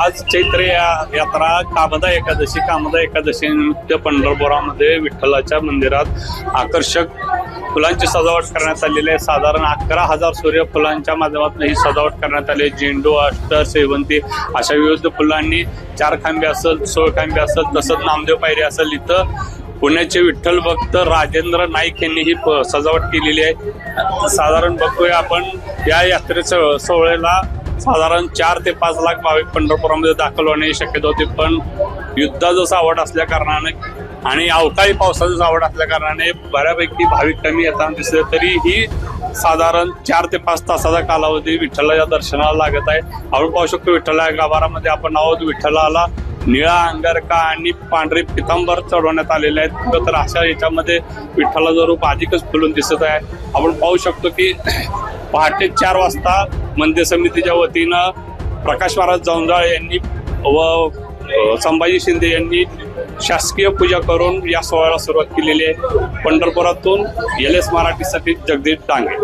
आज चैत्र यात्रा कामदा एकादशी निमित्त पंढरपुरामध्ये विठ्ठलाच्या मंदिरात आकर्षक फुलांची सजावट करण्यात आलेली आहे। साधारण 11,000 सूर्यफुलांच्या माध्यमातून ही सजावट करण्यात आली आहे। झेंडू, अष्टर, शेवंती अशा विविध फुलांनी 4 खांबे असेल, 16 खांबे असेल, तसंच नामदेव पायरी असेल। इथं पुण्याचे विठ्ठल भक्त राजेंद्र नाईक यांनी ही सजावट केलेली आहे। साधारण बघतोय आपण या यात्रेच्या सोहळ्याला साधारण 4 ते 5 लाख भाविक पंढरपुरामध्ये दाखल होण्याची शक्यता होती, पण युद्धाचं सावट असल्या कारणाने आणि अवकाळी पावसाचं सावट असल्या कारणाने बऱ्यापैकी भाविक कमी येताना दिसले। तरीही साधारण 4 ते 5 तासाचा कालावधी विठ्ठलाच्या दर्शनाला लागत आहे। आपण पाहू शकतो विठ्ठला गाभारामध्ये आपण आहोत। विठ्ठलाला निळा अंगारका आणि पांढरे पितांबर चढवण्यात आलेले आहेत। तर अशा याच्यामध्ये विठ्ठलाचं रूप अधिकच फुलून दिसत आहे। आपण पाहू शकतो की पहाटे 4 वाजता मंदिर समितीच्या वतीनं प्रकाश महाराज जवंजाळ यांनी व संभाजी शिंदे यांनी शासकीय पूजा करून या सोहळ्याला सुरुवात केलेली आहे। पंढरपुरातून LS मराठीसाठी जगदीश डांगे।